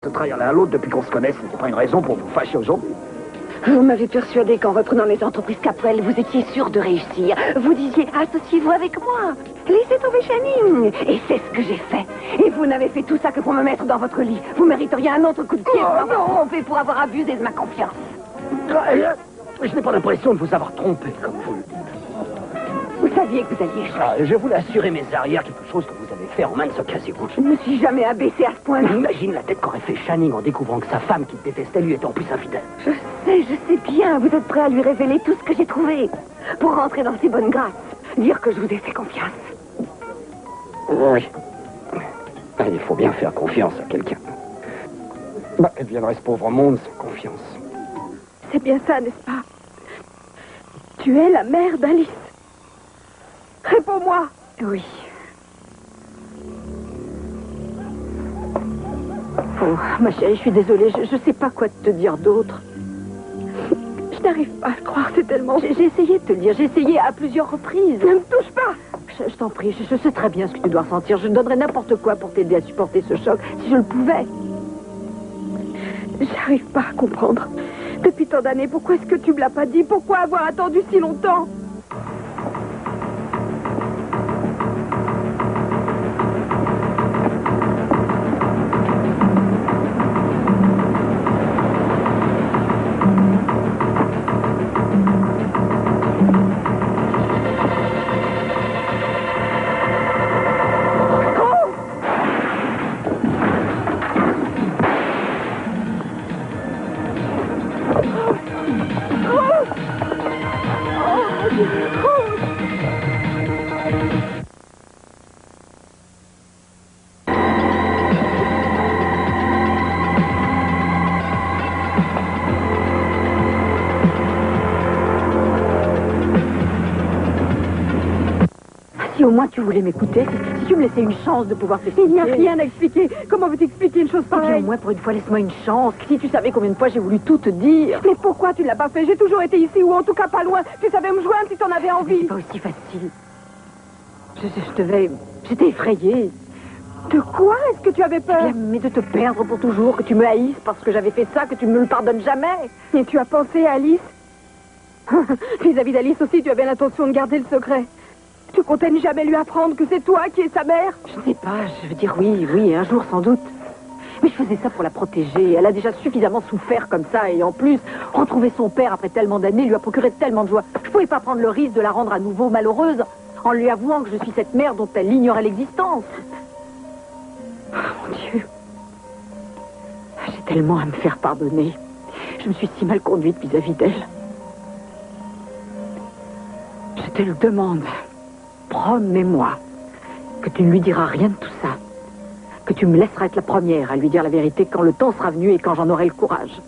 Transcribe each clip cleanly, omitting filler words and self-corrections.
Se trahir l'un à l'autre depuis qu'on se connaît, ce n'était pas une raison pour vous fâcher aujourd'hui. Vous m'avez persuadé qu'en reprenant les entreprises Caprel, vous étiez sûr de réussir. Vous disiez, associez-vous avec moi. Laissez tomber Channing. Et c'est ce que j'ai fait. Et vous n'avez fait tout ça que pour me mettre dans votre lit. Vous mériteriez un autre coup de pied pour m'avoir trompé, pour avoir abusé de ma confiance. Je n'ai pas l'impression de vous avoir trompé, comme vous le dites. Vous saviez que vous alliez échouer. Je voulais assurer mes arrières, quelque chose que vous avez fait en main de ce casier-goutte. Je ne me suis jamais abaissée à ce point-là. Imagine la tête qu'aurait fait Channing en découvrant que sa femme qui le détestait lui était en plus infidèle. Je sais bien. Vous êtes prêt à lui révéler tout ce que j'ai trouvé. Pour rentrer dans ses bonnes grâces. Dire que je vous ai fait confiance. Oui. Il faut bien faire confiance à quelqu'un. Elle viendrait ce pauvre monde sans confiance. C'est bien ça, n'est-ce pas? Tu es la mère d'Alice. Réponds-moi. Oui. Oh, ma chérie, je suis désolée. Je sais pas quoi te dire d'autre. Je n'arrive pas à le croire, c'est tellement... J'ai essayé de te le dire. J'ai essayé à plusieurs reprises. Ne me touche pas. Je t'en prie, je sais très bien ce que tu dois ressentir. Je donnerais n'importe quoi pour t'aider à supporter ce choc, si je le pouvais. J'arrive pas à comprendre. Depuis tant d'années, pourquoi est-ce que tu me l'as pas dit? Pourquoi avoir attendu si longtemps? Si au moins tu voulais m'écouter, si tu me laissais une chance de pouvoir t'expliquer... Il n'y a rien à expliquer. Comment veux t'expliquer une chose pareille? Au moins, pour une fois, laisse-moi une chance. Si tu savais combien de fois j'ai voulu tout te dire. Mais pourquoi tu ne l'as pas fait? J'ai toujours été ici, ou en tout cas pas loin. Tu savais me joindre si t'en avais envie. C'est pas aussi facile. J'étais effrayée. De quoi est-ce que tu avais peur? Bien, mais de te perdre pour toujours, que tu me haïsses parce que j'avais fait ça, que tu me le pardonnes jamais. Et tu as pensé à Alice? Vis-à-vis d'Alice aussi, tu avais l'intention de garder le secret. Tu comptais ne jamais lui apprendre que c'est toi qui es sa mère? Je ne sais pas, je veux dire oui, un jour sans doute. Mais je faisais ça pour la protéger. Elle a déjà suffisamment souffert comme ça. Et en plus, retrouver son père après tellement d'années lui a procuré tellement de joie. Je ne pouvais pas prendre le risque de la rendre à nouveau malheureuse en lui avouant que je suis cette mère dont elle ignorait l'existence. Oh mon Dieu. J'ai tellement à me faire pardonner. Je me suis si mal conduite vis-à-vis d'elle. Je te le demande. Promets-moi que tu ne lui diras rien de tout ça. Que tu me laisseras être la première à lui dire la vérité quand le temps sera venu et quand j'en aurai le courage.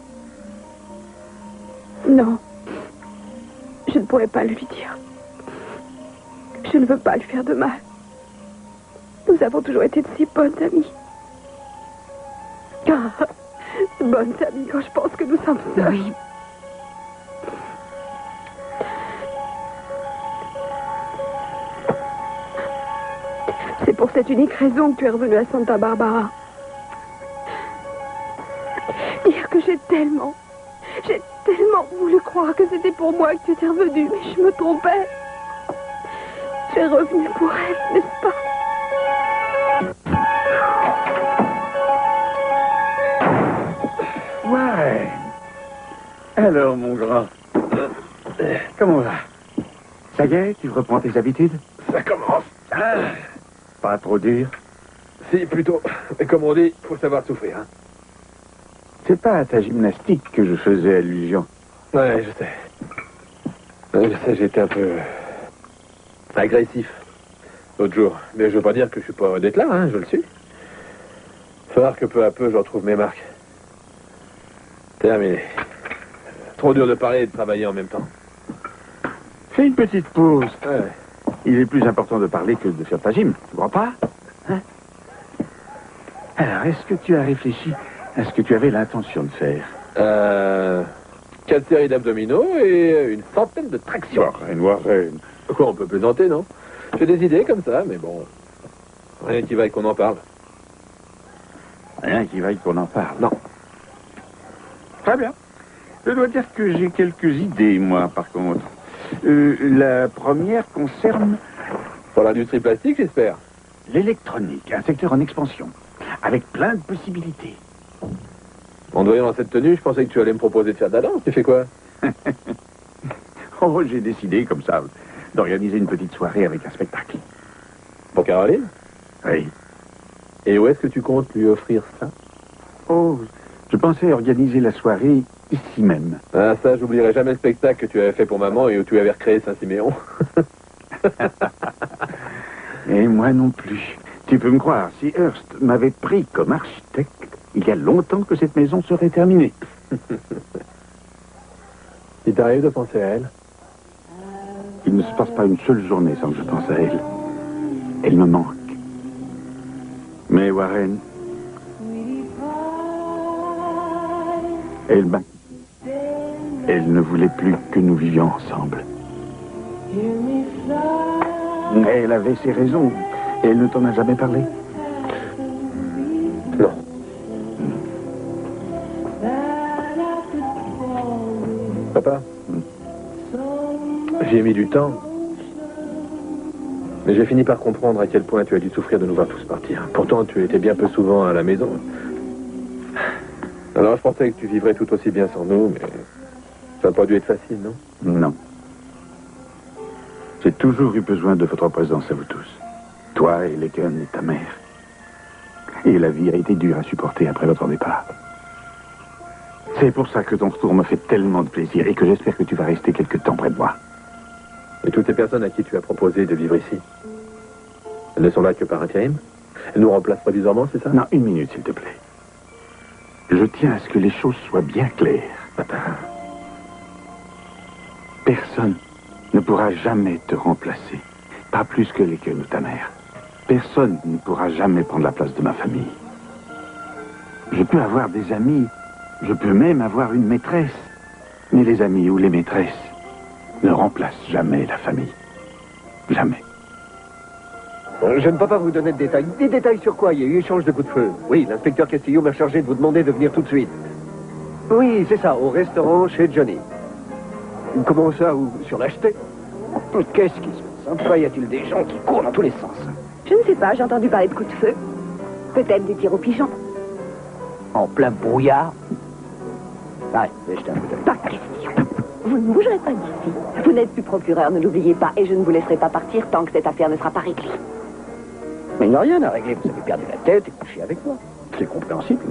Non. Je ne pourrai pas le lui dire. Je ne veux pas lui faire de mal. Nous avons toujours été de si bonnes amies. Ah, bonnes amies quand je pense que nous sommes seuls. Oui. C'est pour cette unique raison que tu es revenu à Santa Barbara. Dire que j'ai tellement voulu croire que c'était pour moi que tu étais revenu, mais je me trompais. Tu es revenu pour elle, n'est-ce pas? Ouais. Alors, mon grand, comment va? Ça y est, tu reprends tes habitudes? Ça commence. Pas trop dur? Si, plutôt. Mais comme on dit, faut savoir souffrir, hein. C'est pas à ta gymnastique que je faisais allusion. Ouais, je sais. Je sais, j'étais un peu... agressif l'autre jour. Mais je veux pas dire que je suis pas heureux d'être là, hein, je le suis. Faut voir que peu à peu, je retrouve mes marques. Terminé. Trop dur de parler et de travailler en même temps. Fais une petite pause. Ouais. Il est plus important de parler que de faire ta gym, tu crois pas? Hein? Alors, est-ce que tu as réfléchi à ce que tu avais l'intention de faire? 4 séries d'abdominaux et une centaine de tractions. Warren. Quoi, on peut plaisanter, non? J'ai des idées comme ça, mais bon... Rien qui vaille qu'on en parle. Rien qui vaille qu'on en parle. Non. Très bien. Je dois dire que j'ai quelques idées, moi, par contre. La première concerne Pour l'industrie plastique, j'espère. l'électronique, un secteur en expansion, avec plein de possibilités. En te voyant dans cette tenue, je pensais que tu allais me proposer de faire de la danse. Tu fais quoi? Oh, j'ai décidé, comme ça, d'organiser une petite soirée avec un spectacle. Pour Caroline? Oui. Et où est-ce que tu comptes lui offrir ça? Oh, je pensais organiser la soirée ici même. Ah, ça, j'oublierai jamais le spectacle que tu avais fait pour maman et où tu avais recréé Saint-Siméon. Et moi non plus. Tu peux me croire, si Hearst m'avait pris comme architecte, il y a longtemps que cette maison serait terminée. Il t'arrive de penser à elle? Il ne se passe pas une seule journée sans que je pense à elle. Elle me manque. Mais Warren, elle ne voulait plus que nous vivions ensemble. Elle avait ses raisons. Et elle ne t'en a jamais parlé? Non. Papa, j'ai mis du temps. Mais j'ai fini par comprendre à quel point tu as dû souffrir de nous voir tous partir. Pourtant, tu étais bien peu souvent à la maison. Alors, je pensais que tu vivrais tout aussi bien sans nous, mais ça n'a pas dû être facile, non? Non. J'ai toujours eu besoin de votre présence à vous tous. Toi et Laken et ta mère. Et la vie a été dure à supporter après votre départ. C'est pour ça que ton retour me fait tellement de plaisir et que j'espère que tu vas rester quelque temps près de moi. Et toutes ces personnes à qui tu as proposé de vivre ici, elles ne sont là que par intérim? Elles nous remplacent provisoirement, c'est ça? Non, une minute, s'il te plaît. Je tiens à ce que les choses soient bien claires. Papa. Personne ne pourra jamais te remplacer. Pas plus que Laken ou ta mère. Personne ne pourra jamais prendre la place de ma famille. Je peux avoir des amis, je peux même avoir une maîtresse. Mais les amis ou les maîtresses ne remplacent jamais la famille. Jamais. Je ne peux pas vous donner de détails. Des détails sur quoi? Il y a eu échange de coups de feu. Oui, l'inspecteur Castillo m'a chargé de vous demander de venir tout de suite. Oui, c'est ça, au restaurant chez Johnny. Comment ça, ou sur l'acheter? Qu'est-ce qui se passe? Pourquoi y a-t-il des gens qui courent dans tous les sens? Je ne sais pas, j'ai entendu parler de coups de feu. Peut-être des tirs aux pigeons. En plein brouillard? Allez, jetez un coup d'œil. Pas question. Vous ne bougerez pas d'ici. Vous n'êtes plus procureur, ne l'oubliez pas, et je ne vous laisserai pas partir tant que cette affaire ne sera pas réglée. Mais il n'y a rien à régler, vous avez perdu la tête et couché avec moi. C'est compréhensible.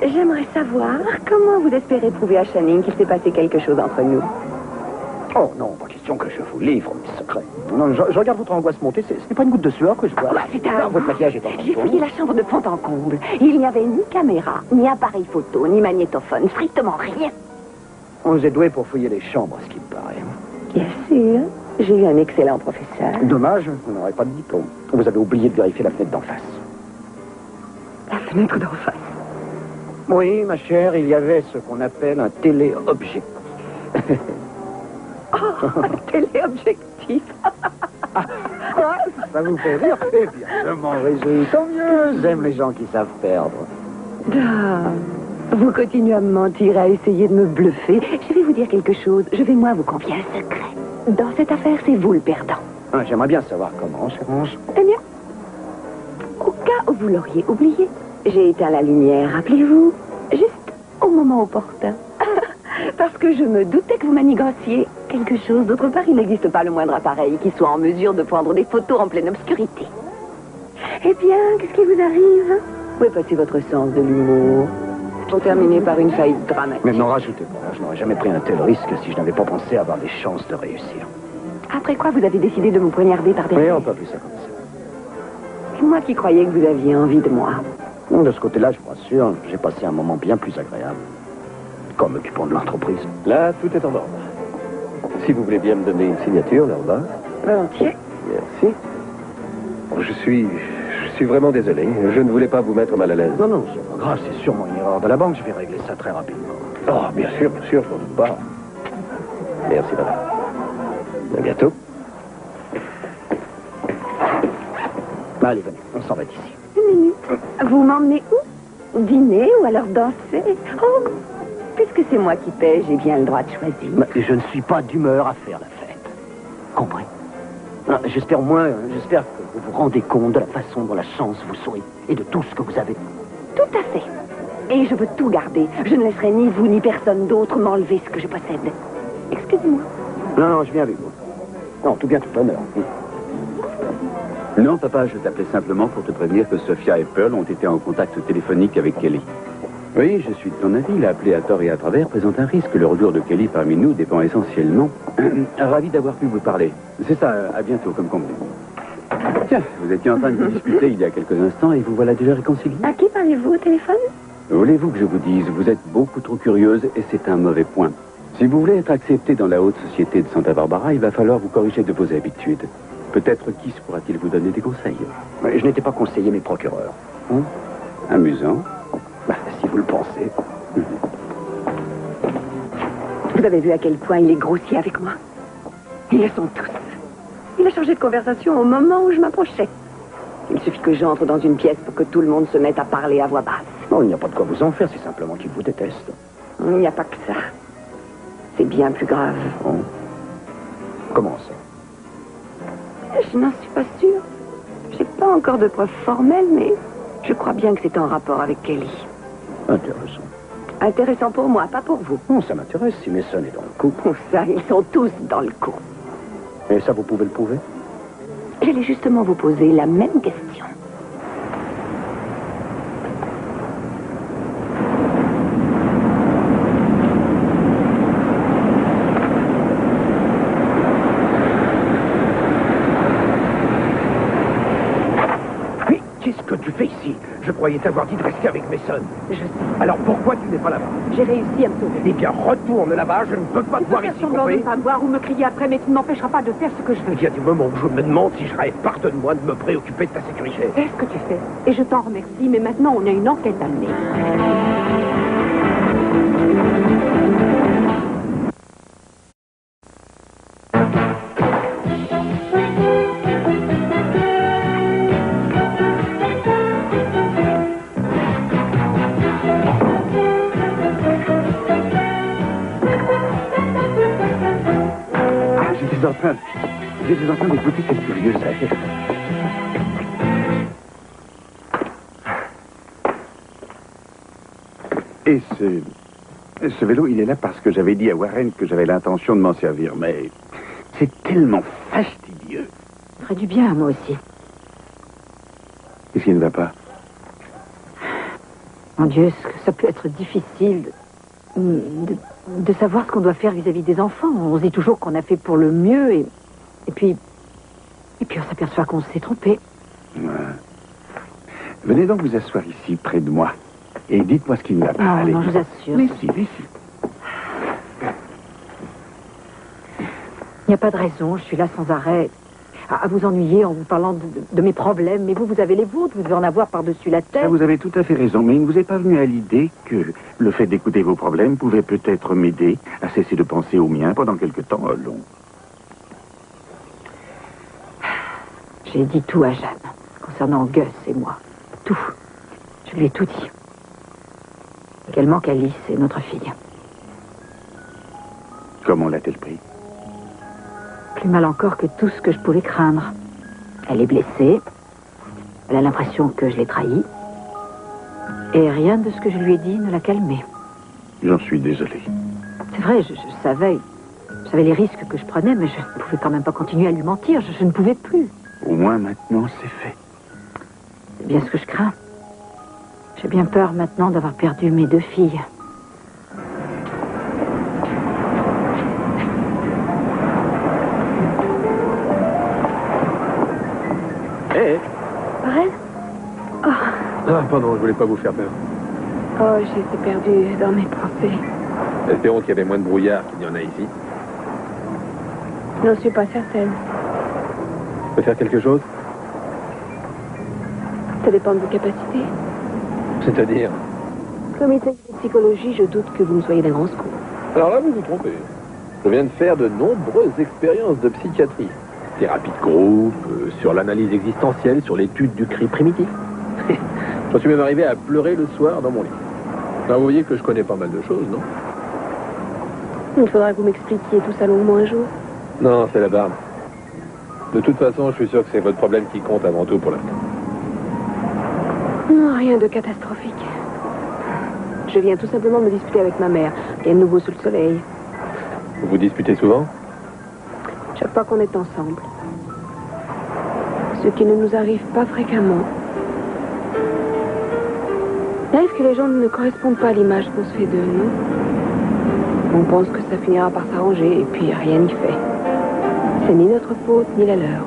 J'aimerais savoir comment vous espérez prouver à Channing qu'il s'est passé quelque chose entre nous. Oh non, pas question que je vous livre mes secrets. Non, je regarde votre angoisse monter, ce n'est pas une goutte de sueur que je vois. Quoi, c'est un... Votre maquillage est en J'ai fouillé la chambre de fond en comble. Il n'y avait ni caméra, ni appareil photo, ni magnétophone, strictement rien. On vous est doué pour fouiller les chambres, ce qui me paraît. Bien sûr, j'ai eu un excellent professeur. Dommage, vous n'aurez pas de diplôme. Vous avez oublié de vérifier la fenêtre d'en face. La fenêtre d'en face. Oui, ma chère, il y avait ce qu'on appelle un téléobjectif. Oh, un téléobjectif. Quoi? Ça vous fait rire? Eh bien, je m'en réjouis. Tant mieux, j'aime les gens qui savent perdre. Ah, vous continuez à me mentir, à essayer de me bluffer. Je vais vous dire quelque chose. Je vais, moi, vous confier un secret. Dans cette affaire, c'est vous le perdant. Ah, j'aimerais bien savoir comment, cher Ange. Eh bien, au cas où vous l'auriez oublié, j'ai éteint la lumière, rappelez-vous, juste au moment opportun. Parce que je me doutais que vous maniganciez quelque chose. D'autre part, il n'existe pas le moindre appareil qui soit en mesure de prendre des photos en pleine obscurité. Eh bien, qu'est-ce qui vous arrive? Où est passé votre sens de l'humour? Pour terminer par une faillite dramatique. Mais n'en rajoutez pas, je n'aurais jamais pris un tel risque si je n'avais pas pensé avoir des chances de réussir. Après quoi, vous avez décidé de me poignarder par Mais derrière? on peut appeler ça comme ça. Moi qui croyais que vous aviez envie de moi. De ce côté-là, je vous rassure, j'ai passé un moment bien plus agréable. Comme occupant de l'entreprise. Là, tout est en ordre. Si vous voulez bien me donner une signature, là en bas. Volontiers. Merci. Je suis vraiment désolé. Je ne voulais pas vous mettre mal à l'aise. Non, c'est pas grave, c'est sûrement une erreur de la banque, je vais régler ça très rapidement. Oh, bien sûr, je n'en doute pas. Merci, madame. À bientôt. Allez, venez, on s'en va d'ici. Une minute. Vous m'emmenez où? Dîner ou alors danser? Oh, puisque c'est moi qui paie, j'ai bien le droit de choisir. Mais je ne suis pas d'humeur à faire la fête. Compris? J'espère que vous vous rendez compte de la façon dont la chance vous sourit et de tout ce que vous avez. Tout à fait. Et je veux tout garder. Je ne laisserai ni vous ni personne d'autre m'enlever ce que je possède. Excusez-moi. Non, je viens avec vous. Non, tout bien, tout honneur. Non, papa, je t'appelais simplement pour te prévenir que Sophia et Pearl ont été en contact téléphonique avec Kelly. Oui, je suis de ton avis. L'appeler à tort et à travers présente un risque. Le retour de Kelly parmi nous dépend essentiellement. Ravi d'avoir pu vous parler. C'est ça, à bientôt, comme convenu. Tiens, vous étiez en train de vous disputer il y a quelques instants et vous voilà déjà réconciliés. À qui parlez-vous au téléphone? Voulez-vous que je vous dise, vous êtes beaucoup trop curieuse et c'est un mauvais point. Si vous voulez être accepté dans la haute société de Santa Barbara, il va falloir vous corriger de vos habitudes. Peut-être Kiss pourra-t-il vous donner des conseils. Mais je n'étais pas conseiller, mais procureur. Amusant. Si vous le pensez. Vous avez vu à quel point il est grossier avec moi? Ils le sont tous. Il a changé de conversation au moment où je m'approchais. Il suffit que j'entre dans une pièce pour que tout le monde se mette à parler à voix basse. Non, il n'y a pas de quoi vous en faire, c'est simplement qu'il vous déteste. Il n'y a pas que ça. C'est bien plus grave. Oh. Comment ça? Je n'en suis pas sûre. J'ai pas encore de preuves formelles, mais je crois bien que c'est en rapport avec Kelly. Intéressant. Intéressant pour moi, pas pour vous. Non, ça m'intéresse si Mason est dans le coup. Oh, ça, ils sont tous dans le coup. Et ça, vous pouvez le prouver? J'allais justement vous poser la même question. Mais qu'est-ce que tu fais ici? Je croyais t'avoir dit de rester avec Mason. Je sais. Alors pourquoi tu n'es pas là-bas? J'ai réussi à me sauver. Eh bien, retourne là-bas, je ne peux pas te voir ici, semblant de compris? ne pas me voir ou me crier après, mais tu ne m'empêcheras pas de faire ce que je veux. Il y a des moments où je me demande si je rêve. Pardonne-moi de me préoccuper de ta sécurité. C'est ce que tu fais. Et je t'en remercie, mais maintenant on a une enquête à mener. J'étais en train d'écouter cette curieuse affaire. Et ce vélo, il est là parce que j'avais dit à Warren que j'avais l'intention de m'en servir, mais c'est tellement fastidieux. Ça ferait du bien à moi aussi. Qu'est-ce qui ne va pas? Mon Dieu, ce que ça peut être difficile de savoir ce qu'on doit faire vis-à-vis des enfants. On se dit toujours qu'on a fait pour le mieux et puis on s'aperçoit qu'on s'est trompé. Ouais. Venez donc vous asseoir ici, près de moi. Et dites-moi ce qui ne va pas. Non, Allez. non, je vous assure. Mais si, mais si. Il n'y a pas de raison, je suis là sans arrêt à vous ennuyer en vous parlant de mes problèmes. Mais vous avez les vôtres, vous devez en avoir par-dessus la tête. Ça, vous avez tout à fait raison, mais il ne vous est pas venu à l'idée que le fait d'écouter vos problèmes pouvait peut-être m'aider à cesser de penser aux miens pendant quelque temps long. J'ai dit tout à Jeanne, concernant Gus et moi. Tout. Je lui ai tout dit. Qu'elle manque Alice et notre fille. Comment l'a-t-elle pris? Plus mal encore que tout ce que je pouvais craindre. Elle est blessée. Elle a l'impression que je l'ai trahie. Et rien de ce que je lui ai dit ne l'a calmée. J'en suis désolé. C'est vrai, je savais les risques que je prenais, mais je ne pouvais quand même pas continuer à lui mentir. Je ne pouvais plus. Au moins maintenant, c'est fait. C'est bien ce que je crains. J'ai bien peur maintenant d'avoir perdu mes 2 filles. Hé Warren? Ah, pardon, je voulais pas vous faire peur. Oh, j'étais perdue dans mes pensées. Espérons qu'il y avait moins de brouillard qu'il y en a ici. Je n'en suis pas certaine. Je peux faire quelque chose? Ça dépend de vos capacités. C'est-à-dire? Comme étudiant de psychologie, je doute que vous me soyez d'un grand secours. Alors là, vous vous trompez. Je viens de faire de nombreuses expériences de psychiatrie. Thérapie de groupe, sur l'analyse existentielle, sur l'étude du cri primitif. J'en suis même arrivé à pleurer le soir dans mon lit. Alors vous voyez que je connais pas mal de choses, non? Il faudra que vous m'expliquiez tout ça longuement un jour. Non, c'est la barbe. De toute façon, je suis sûr que c'est votre problème qui compte avant tout pour l'instant. Non, rien de catastrophique. Je viens tout simplement me disputer avec ma mère. Rien de nouveau sous le soleil. Vous vous disputez souvent? Chaque fois qu'on est ensemble. Ce qui ne nous arrive pas fréquemment. Il arrive que les gens ne correspondent pas à l'image qu'on se fait d'eux, non? On pense que ça finira par s'arranger et puis rien n'y fait. C'est ni notre faute ni la leur.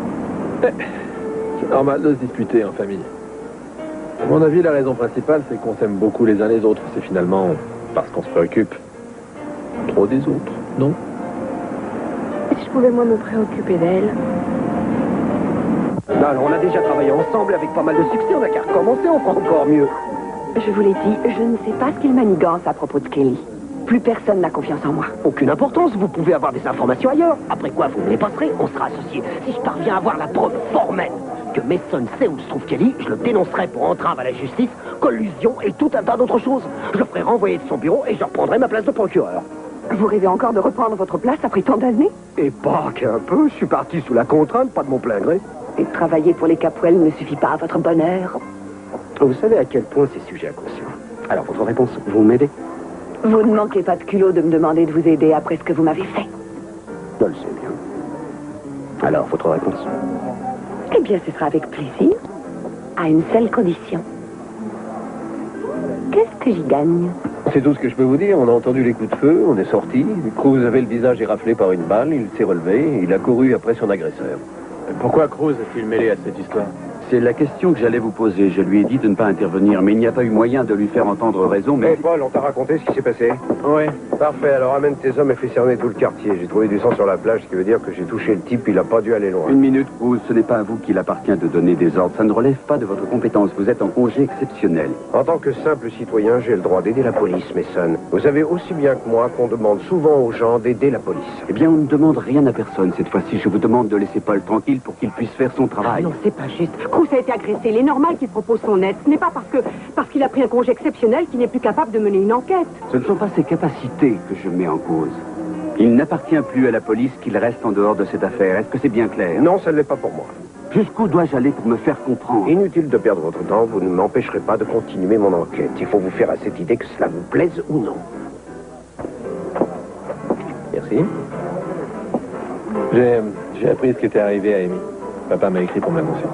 C'est normal de se disputer en famille. À mon avis, la raison principale, c'est qu'on s'aime beaucoup les uns les autres. C'est finalement parce qu'on se préoccupe trop des autres, non? Et si je pouvais, moi, me préoccuper d'elle? Alors, on a déjà travaillé ensemble avec pas mal de succès. On a qu'à recommencer, on fera encore mieux. Je vous l'ai dit, je ne sais pas ce qu'il manigance à propos de Kelly. Plus personne n'a confiance en moi. Aucune importance, vous pouvez avoir des informations ailleurs. Après quoi, vous me les passerez, on sera associés. Si je parviens à avoir la preuve formelle que Mason sait où se trouve Kelly, je le dénoncerai pour entrave à la justice, collusion et tout un tas d'autres choses. Je le ferai renvoyer de son bureau et je reprendrai ma place de procureur. Vous rêvez encore de reprendre votre place après tant d'années? Et pas qu'un peu, je suis parti sous la contrainte, pas de mon plein gré. Et travailler pour les Capwell ne suffit pas à votre bonheur. Vous savez à quel point c'est sujet à caution. Alors, votre réponse, vous m'aidez? Vous ne manquez pas de culot de me demander de vous aider après ce que vous m'avez fait. Je le sais bien. Alors, votre réponse? Eh bien, ce sera avec plaisir. À une seule condition. Qu'est-ce que j'y gagne? C'est tout ce que je peux vous dire. On a entendu les coups de feu, on est sorti. Cruz avait le visage éraflé par une balle, il s'est relevé, il a couru après son agresseur. Pourquoi Cruz est-il mêlé à cette histoire? C'est la question que j'allais vous poser. Je lui ai dit de ne pas intervenir, mais il n'y a pas eu moyen de lui faire entendre raison. Mais Paul, on t'a raconté ce qui s'est passé? Oui. Parfait, alors amène tes hommes et fais cerner tout le quartier. J'ai trouvé du sang sur la plage, ce qui veut dire que j'ai touché le type, il a pas dû aller loin. Une minute, Cruz, ce n'est pas à vous qu'il appartient de donner des ordres. Ça ne relève pas de votre compétence. Vous êtes en congé exceptionnel. En tant que simple citoyen, j'ai le droit d'aider la police, Mason. Vous savez aussi bien que moi qu'on demande souvent aux gens d'aider la police. Eh bien, on ne demande rien à personne cette fois-ci. Je vous demande de laisser Paul tranquille pour qu'il puisse faire son travail. Non, c'est pas juste. Cruz a été agressé. Il est normal qu'il propose son aide. Ce n'est pas parce qu'il a pris un congé exceptionnel qu'il n'est plus capable de mener une enquête. Ce ne sont pas ses capacités que je mets en cause. Il n'appartient plus à la police qu'il reste en dehors de cette affaire. Est-ce que c'est bien clair? Non, ça ne l'est pas pour moi. Jusqu'où dois-je aller pour me faire comprendre? Inutile de perdre votre temps, vous ne m'empêcherez pas de continuer mon enquête. Il faut vous faire à cette idée que cela vous plaise ou non. Merci. J'ai appris ce qui était arrivé à Amy. Papa m'a écrit pour m'annoncer.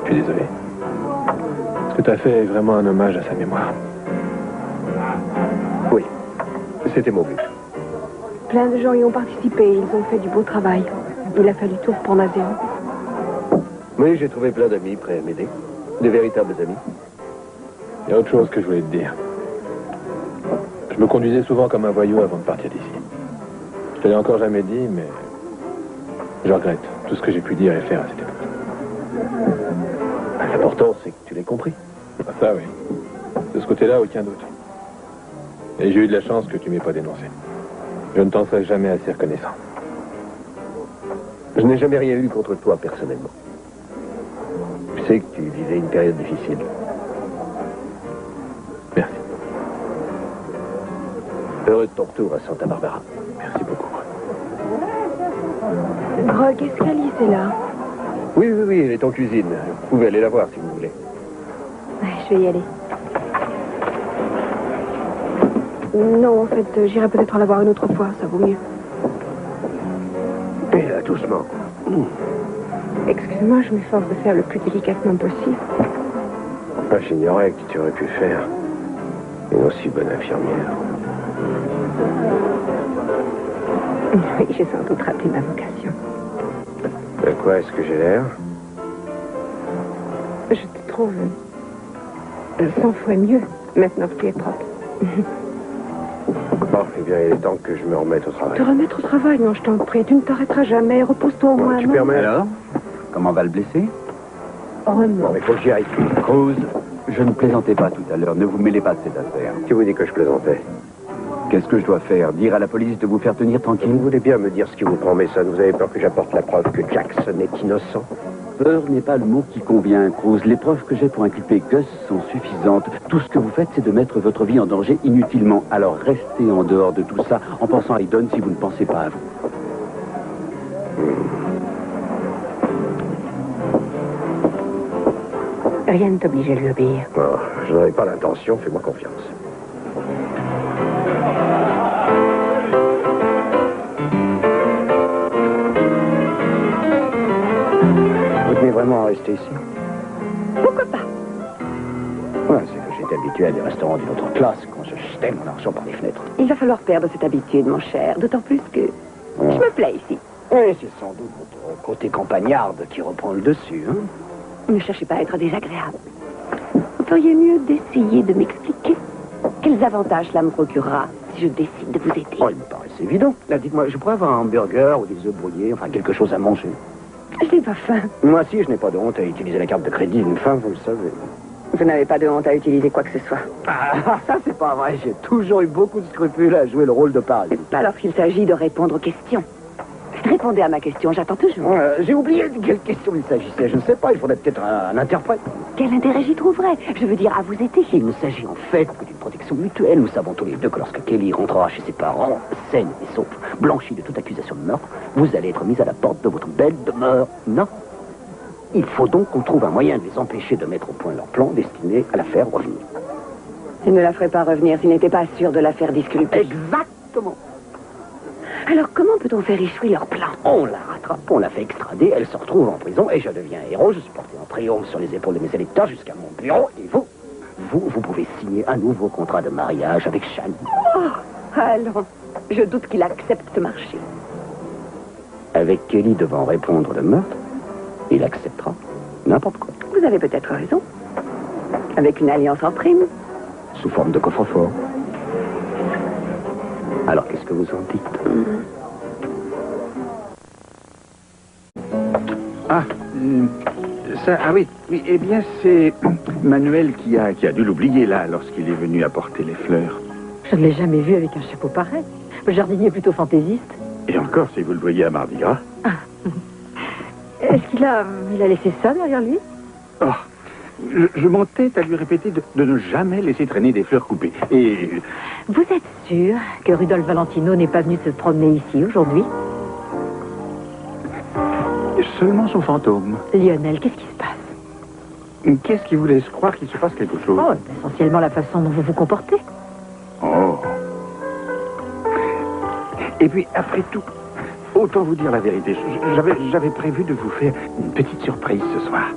Je suis désolé. Ce que tu as fait est vraiment un hommage à sa mémoire. Oui, c'était mon but. Plein de gens y ont participé. Ils ont fait du beau travail. Il a fallu tout reprendre à zéro. Oui, j'ai trouvé plein d'amis prêts à m'aider. Des véritables amis. Il y a autre chose que je voulais te dire. Je me conduisais souvent comme un voyou avant de partir d'ici. Je te l'ai encore jamais dit, mais je regrette tout ce que j'ai pu dire et faire à cette époque. L'important, c'est que tu l'aies compris. Ah, ça, oui. De ce côté-là, aucun doute. Et j'ai eu de la chance que tu m'aies pas dénoncé. Je ne t'en serai jamais assez reconnaissant. Je n'ai jamais rien eu contre toi, personnellement. Je sais que tu vivais une période difficile. Merci. Heureux de ton retour à Santa Barbara. Merci beaucoup. Rogue, est-ce qu'Alice est là? Oui, elle est en cuisine. Vous pouvez aller la voir si vous voulez. Ouais, je vais y aller. Non, en fait, j'irai peut-être la voir une autre fois, ça vaut mieux. Et là, doucement. Excuse-moi, je m'efforce de faire le plus délicatement possible. J'ignorais que tu aurais pu faire une aussi bonne infirmière. Oui, j'ai sans doute raté ma vocation. De quoi est-ce que j'ai l'air? Je te trouve 100 fois mieux, maintenant que tu es propre. Bon, eh bien, il est temps que je me remette au travail. Te remettre au travail, non, je t'en prie. Tu ne t'arrêteras jamais. Repose-toi au moins. Tu non? permets? Alors, comment va le blessé? Vraiment. Bon, mais faut que j'y aille. Cruz, je ne plaisantais pas tout à l'heure. Ne vous mêlez pas de cette affaire. Qui vous dit que je plaisantais? Qu'est-ce que je dois faire? Dire à la police de vous faire tenir tranquille? Vous voulez bien me dire ce qui vous prend, Mason? Vous avez peur que j'apporte la preuve que Jackson est innocent? Peur n'est pas le mot qui convient, Cruz. Les preuves que j'ai pour inculper Gus sont suffisantes. Tout ce que vous faites, c'est de mettre votre vie en danger inutilement. Alors restez en dehors de tout ça en pensant à Aiden si vous ne pensez pas à vous. Rien ne t'oblige à lui obéir. Oh, je n'en avais pas l'intention, fais-moi confiance. Vous tenez vraiment à rester ici? Pourquoi pas? Ouais, c'est que j'étais habitué à des restaurants d'une autre classe quand je jetais mon argent par les fenêtres. Il va falloir perdre cette habitude, mon cher. D'autant plus que je me plais ici. Oui, c'est sans doute votre côté campagnarde qui reprend le dessus, hein? Ne cherchez pas à être désagréable. Vous feriez mieux d'essayer de m'expliquer quels avantages cela me procurera si je décide de vous aider. Oh, il me paraît évident. Là, dites-moi, je pourrais avoir un hamburger ou des œufs brouillés, enfin quelque chose à manger. Je n'ai pas faim. Moi aussi, je n'ai pas de honte à utiliser la carte de crédit d'une femme, vous le savez. Vous n'avez pas de honte à utiliser quoi que ce soit. Ah, ça, c'est pas vrai. J'ai toujours eu beaucoup de scrupules à jouer le rôle de parasite. Pas lorsqu'il s'agit de répondre aux questions. Répondez à ma question, j'attends toujours. J'ai oublié de quelle question il s'agissait. Je ne sais pas, il faudrait peut-être un interprète. Quel intérêt j'y trouverais? Je veux dire, à vous aider. Il ne s'agit en fait que d'une protection mutuelle. Nous savons tous les deux que lorsque Kelly rentrera chez ses parents, saine et sauf, blanchie de toute accusation de meurtre, vous allez être mise à la porte de votre belle demeure. Non. Il faut donc qu'on trouve un moyen de les empêcher de mettre au point leur plan destiné à la faire revenir. Il ne la ferait pas revenir s'il n'était pas sûr de la faire disculper. Exactement. Alors comment peut-on faire échouer leur plan? On la rattrape, on la fait extrader, elle se retrouve en prison et je deviens héros. Je suis porté en triomphe sur les épaules de mes électeurs jusqu'à mon bureau. Et vous pouvez signer un nouveau contrat de mariage avec Shani. Oh, allons. Je doute qu'il accepte ce marché. Avec Kelly devant répondre de meurtre, il acceptera n'importe quoi. Vous avez peut-être raison. Avec une alliance en prime. Sous forme de coffre-fort. Alors, qu'est-ce que vous en dites? Oui, eh bien, c'est Manuel qui a dû l'oublier, là, lorsqu'il est venu apporter les fleurs. Je ne l'ai jamais vu avec un chapeau pareil. Le jardinier est plutôt fantaisiste. Et encore, si vous le voyez à Mardi Gras. Est-ce qu'il a laissé ça derrière lui? Oh, je m'entête à lui répéter de ne jamais laisser traîner des fleurs coupées. Et... Vous êtes sûr que Rudolph Valentino n'est pas venu se promener ici aujourd'hui? Seulement son fantôme. Lionel, qu'est-ce qui se passe? Qu'est-ce qui vous laisse croire qu'il se passe quelque chose? Oh, essentiellement la façon dont vous vous comportez. Oh. Et puis, après tout, autant vous dire la vérité. J'avais prévu de vous faire une petite surprise ce soir.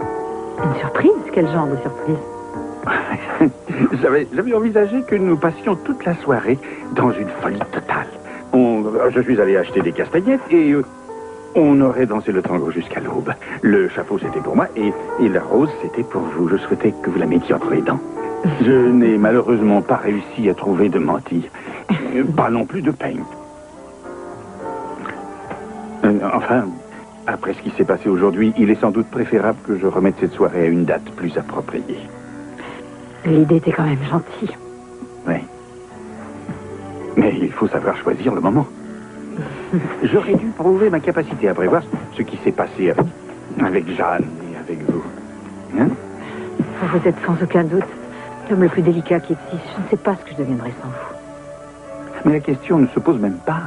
Une surprise? Quel genre de surprise? J'avais envisagé que nous passions toute la soirée dans une folie totale. Je suis allé acheter des castagnettes et on aurait dansé le tango jusqu'à l'aube. Le chapeau, c'était pour moi et la rose, c'était pour vous. Je souhaitais que vous la mettiez entre les dents. Je n'ai malheureusement pas réussi à trouver de menti. Pas non plus de peigne. Enfin, après ce qui s'est passé aujourd'hui, il est sans doute préférable que je remette cette soirée à une date plus appropriée. L'idée était quand même gentille. Oui. Mais il faut savoir choisir le moment. J'aurais dû prouver ma capacité à prévoir ce qui s'est passé avec Jeanne et avec vous. Hein? Vous êtes sans aucun doute l'homme le plus délicat qui existe. Je ne sais pas ce que je deviendrais sans vous. Mais la question ne se pose même pas.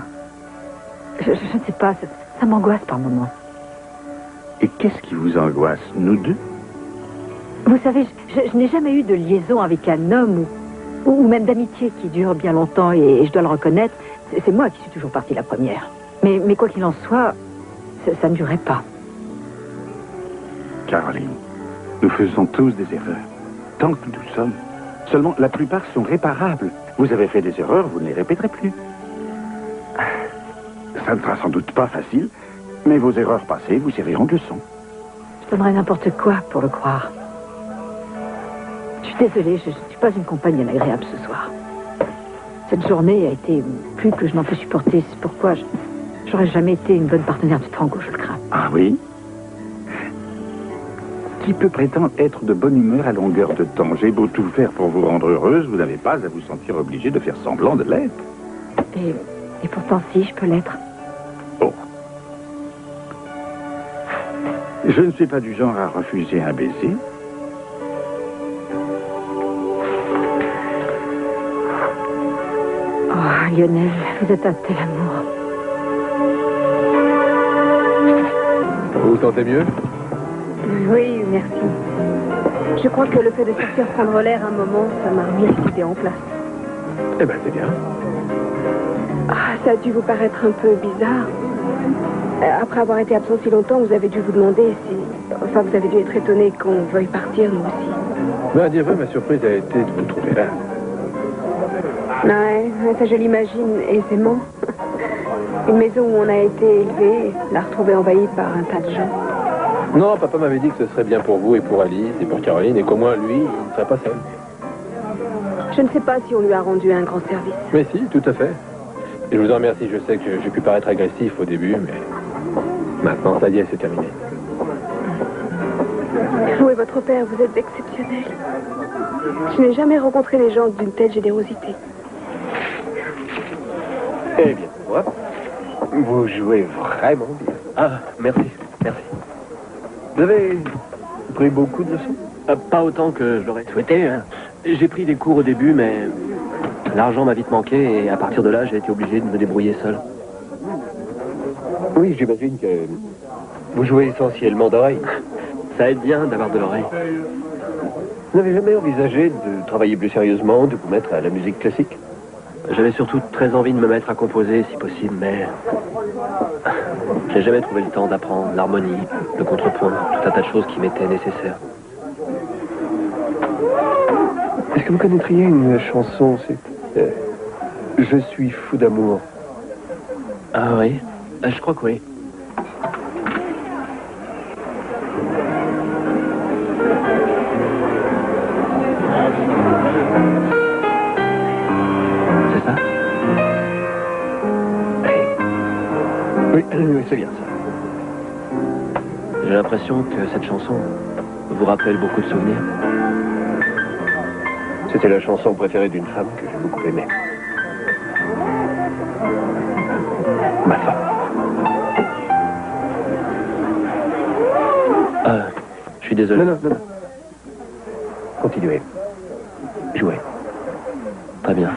Je ne sais pas, ça m'angoisse par moments. Et qu'est-ce qui vous angoisse, nous deux? Vous savez, je n'ai jamais eu de liaison avec un homme ou même d'amitié qui dure bien longtemps et je dois le reconnaître, c'est moi qui suis toujours partie la première. Mais quoi qu'il en soit, ça ne durait pas. Caroline, nous faisons tous des erreurs. Tant que nous sommes. Seulement, la plupart sont réparables. Vous avez fait des erreurs, vous ne les répéterez plus. Ça ne sera sans doute pas facile, mais vos erreurs passées vous serviront de leçon. Je donnerais n'importe quoi pour le croire. Je suis désolée, je ne suis pas une compagne agréable ce soir. Cette journée a été plus que je n'en peux supporter. C'est pourquoi j'aurais jamais été une bonne partenaire de tango, je le crains. Ah oui? Qui peut prétendre être de bonne humeur à longueur de temps? J'ai beau tout faire pour vous rendre heureuse, vous n'avez pas à vous sentir obligée de faire semblant de l'être. Et pourtant, si, je peux l'être. Oh. Je ne suis pas du genre à refuser un baiser. Oh, Lionel, vous êtes un tel amour. Vous vous sentez mieux? Oui, merci. Je crois que le fait de sortir prendre l'air un moment, ça m'a remis les idées en place. Eh ben, c'est bien. Ah, ça a dû vous paraître un peu bizarre. Après avoir été absent si longtemps, vous avez dû vous demander si... Enfin, vous avez dû être étonné qu'on veuille partir, nous aussi. Ben, à dire vrai, ma surprise a été de vous trouver là. Ouais, ça je l'imagine aisément. Une maison où on a été élevé, la retrouver envahie par un tas de gens. Non, papa m'avait dit que ce serait bien pour vous et pour Alice et pour Caroline, et qu'au moins, lui, il ne serait pas seul. Je ne sais pas si on lui a rendu un grand service. Mais si, tout à fait. Et je vous en remercie, je sais que j'ai pu paraître agressif au début, mais maintenant, ça y est, c'est terminé. Vous et votre père, vous êtes exceptionnels. Je n'ai jamais rencontré des gens d'une telle générosité. Eh bien, moi, vous jouez vraiment bien. Ah, merci, merci. Vous avez pris beaucoup de leçons? Pas autant que je l'aurais souhaité. Hein. J'ai pris des cours au début, mais l'argent m'a vite manqué et à partir de là, j'ai été obligé de me débrouiller seul. Oui, j'imagine que vous jouez essentiellement d'oreille. Ça aide bien d'avoir de l'oreille. Vous n'avez jamais envisagé de travailler plus sérieusement, de vous mettre à la musique classique? J'avais surtout très envie de me mettre à composer, si possible, mais j'ai jamais trouvé le temps d'apprendre l'harmonie, le contrepoint, tout un tas de choses qui m'étaient nécessaires. Est-ce que vous connaîtriez une chanson, c'est Je suis fou d'amour? Ah oui, je crois que oui. Oui, c'est bien ça. J'ai l'impression que cette chanson vous rappelle beaucoup de souvenirs. C'était la chanson préférée d'une femme que j'ai beaucoup aimée. Ma femme. Je suis désolé. Non. Continuez. Jouez. Très bien.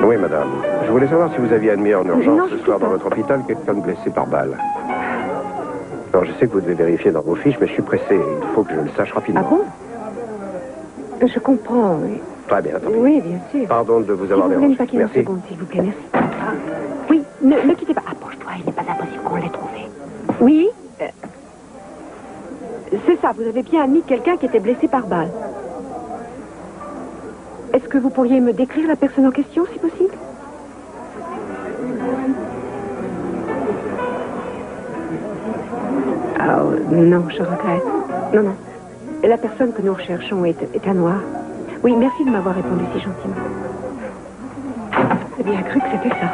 Oui, madame. Je voulais savoir si vous aviez admis en urgence ce soir dans votre hôpital quelqu'un de blessé par balle. Alors, je sais que vous devez vérifier dans vos fiches, mais je suis pressé. Il faut que je le sache rapidement. Ah bon? Je comprends, oui. Très bien, attendez. Oui, bien sûr. Pardon de vous avoir Si vous voulez dérangé. me paquer une Merci. seconde, s'il vous plaît, merci. Oui, ne quittez pas. Approche-toi, il n'est pas impossible qu'on l'ait trouvé. Oui c'est ça, vous avez bien admis quelqu'un qui était blessé par balle. Est-ce que vous pourriez me décrire la personne en question, si possible? Oh, non, je regrette. Non. La personne que nous recherchons est un noir. Oui, merci de m'avoir répondu si gentiment. J'ai bien cru que c'était ça.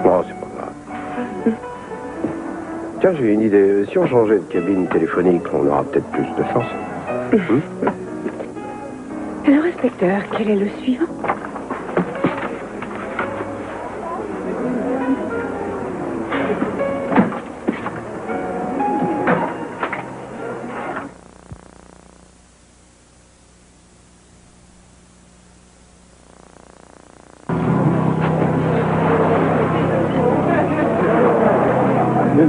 Bon, c'est pas grave. Tiens, j'ai une idée. Si on changeait de cabine téléphonique, on aura peut-être plus de chance. Alors, inspecteur, quel est le suivant?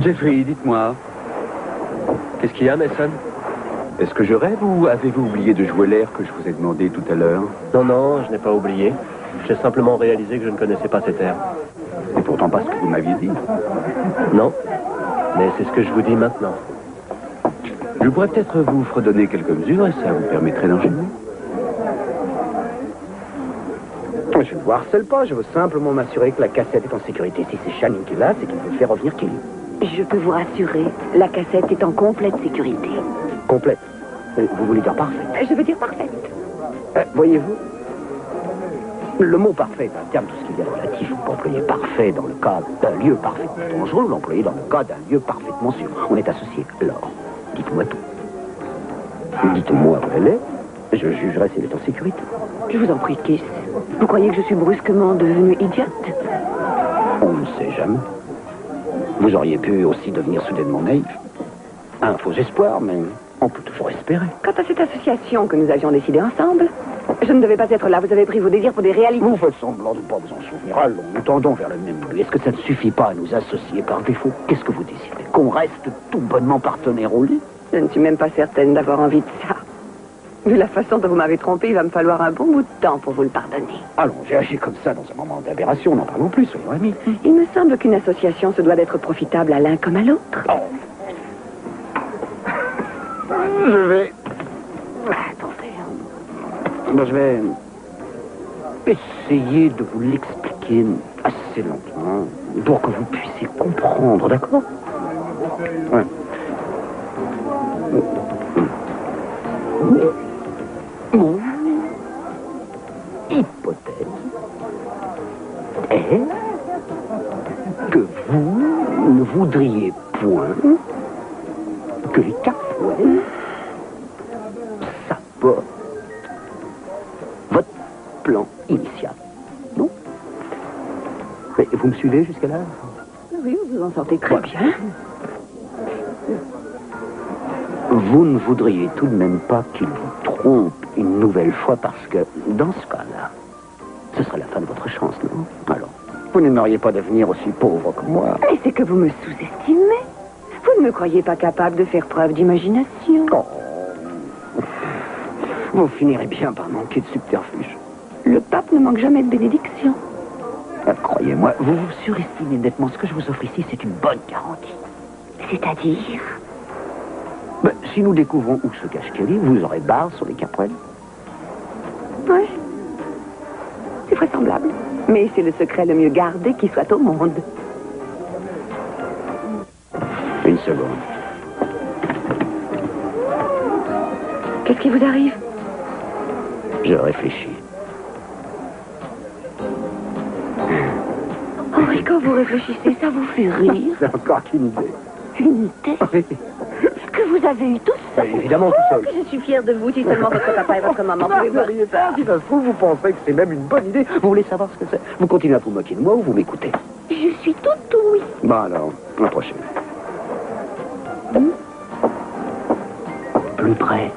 Jeffrey, dites-moi, Qu'est-ce qu'il y a, Mason? est-ce que je rêve ou avez-vous oublié de jouer l'air que je vous ai demandé tout à l'heure? Non, je n'ai pas oublié. J'ai simplement réalisé que je ne connaissais pas cet air. C'est pourtant pas ce que vous m'aviez dit. Non, mais c'est ce que je vous dis maintenant. Je pourrais peut-être vous fredonner quelques mesures et ça vous permettrait d'enchaîner. Je ne vous harcèle pas, je veux simplement m'assurer que la cassette est en sécurité. Si c'est Channing qui est là, c'est qu'il veut faire revenir Kelly. Je peux vous rassurer, la cassette est en complète sécurité. Complète. Vous voulez dire parfaite? Je veux dire parfaite. Voyez-vous, le mot parfait est un terme tout ce qui est relatif. Vous pouvez employer parfait dans le cas d'un lieu parfaitement dangereux, ou l'employer dans le cas d'un lieu parfaitement sûr. On est associés. Alors, dites-moi tout. Dites-moi où elle est, je jugerai si elle est en sécurité. Je vous en prie, Kiss. Vous croyez que je suis brusquement devenue idiote? On ne sait jamais. Vous auriez pu aussi devenir soudainement naïf. Un faux espoir, mais on peut toujours espérer. Quant à cette association que nous avions décidée ensemble, je ne devais pas être là. Vous avez pris vos désirs pour des réalités. Vous faites semblant de ne pas vous en souvenir. Allons, nous tendons vers le même but. Est-ce que ça ne suffit pas à nous associer par défaut? Qu'est-ce que vous décidez? Qu'on reste tout bonnement partenaires au lit? Je ne suis même pas certaine d'avoir envie de ça. Vu la façon dont vous m'avez trompé, il va me falloir un bon bout de temps pour vous le pardonner. Allons, j'ai agi comme ça dans un moment d'aberration. N'en parlons plus, soyons amis. Il me semble qu'une association se doit d'être profitable à l'un comme à l'autre. Oh. Je vais... Attendez. Je vais essayer de vous l'expliquer assez lentement pour que vous puissiez comprendre, d'accord? Ouais. Mon hypothèse est que vous ne voudriez point que les Carfouet sabotent votre plan initial, non? Mais vous me suivez jusqu'à là? Oui, vous vous en sortez très bien. Vous ne voudriez tout de même pas qu'il vous trompe une nouvelle fois parce que, dans ce cas-là, ce serait la fin de votre chance, non? Alors, vous n'aimeriez pas devenir aussi pauvre que moi. Mais c'est que vous me sous-estimez. Vous ne me croyez pas capable de faire preuve d'imagination. Oh. Vous finirez bien par manquer de subterfuge. Le pape ne manque jamais de bénédiction. Croyez-moi, vous vous surestimez nettement. Ce que je vous offre ici, c'est une bonne garantie. C'est-à-dire? Si nous découvrons où se cache Kelly, vous aurez barre sur les Caprel. Oui. C'est vraisemblable. Mais c'est le secret le mieux gardé qui soit au monde. Une seconde. Qu'est-ce qui vous arrive? Je réfléchis. Oh, et quand vous réfléchissez, ça vous fait rire? C'est encore qu'une idée. Une idée? Oui. Que vous avez eu tout seul? Évidemment, tout seul. Je suis fière de vous, si seulement votre papa et votre maman pouvaient voir ça. Si ça se trouve, vous penserez que c'est même une bonne idée. Vous voulez savoir ce que c'est? Vous continuez à vous moquer de moi ou vous m'écoutez? Je suis toute oui. Bon alors, approchez. Plus près.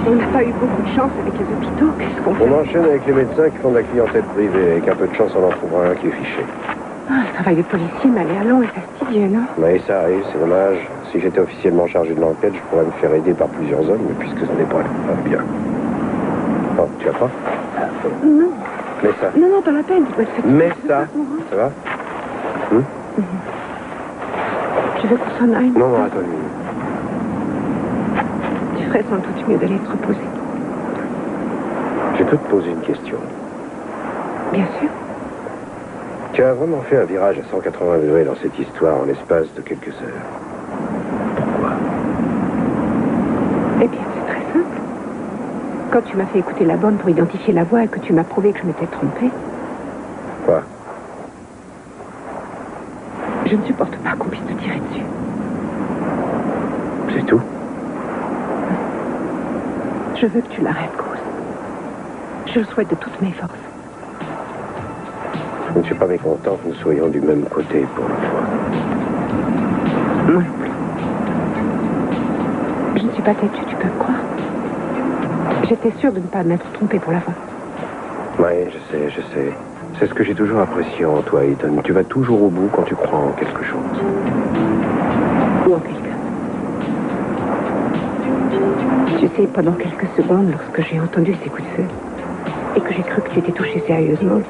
On n'a pas eu beaucoup de chance avec les hôpitaux. Qu'est-ce qu'on fait? On enchaîne avec les médecins qui font de la clientèle privée. Avec un peu de chance, on en trouvera un qui est fiché. Le travail de policier m'a l'air long et fastidieux, non? Mais ça arrive, c'est dommage. Si j'étais officiellement chargé de l'enquête, je pourrais me faire aider par plusieurs hommes, mais puisque ce n'est pas le cas, bien. Bon, crois? Non. Mets ça. Non, non, pas la peine. Tu dois te faire... Mets ça. Ça va? Je veux qu'on s'en aille. Non, non, attends une minute. Tu ferais sans doute mieux d'aller te reposer. Je peux te poser une question. Bien sûr. Tu as vraiment fait un virage à 180 degrés dans cette histoire en l'espace de quelques heures. Pourquoi? Eh bien, c'est très simple. Quand tu m'as fait écouter la bande pour identifier la voix et que tu m'as prouvé que je m'étais trompée, Quoi? je ne supporte pas qu'on puisse te tirer dessus. C'est tout? Je veux que tu l'arrêtes, Grosse. Je le souhaite de toutes mes forces. Je ne suis pas mécontent que nous soyons du même côté pour une fois. Moi non plus. Je ne suis pas têtue, tu peux me croire. J'étais sûre de ne pas m'être trompée pour la fois. Oui, je sais, je sais. C'est ce que j'ai toujours apprécié en toi, Ethan. Tu vas toujours au bout quand tu crois en quelque chose. Ou en quelqu'un. Tu sais, pendant quelques secondes, lorsque j'ai entendu ces coups de feu, et que j'ai cru que tu étais touché sérieusement,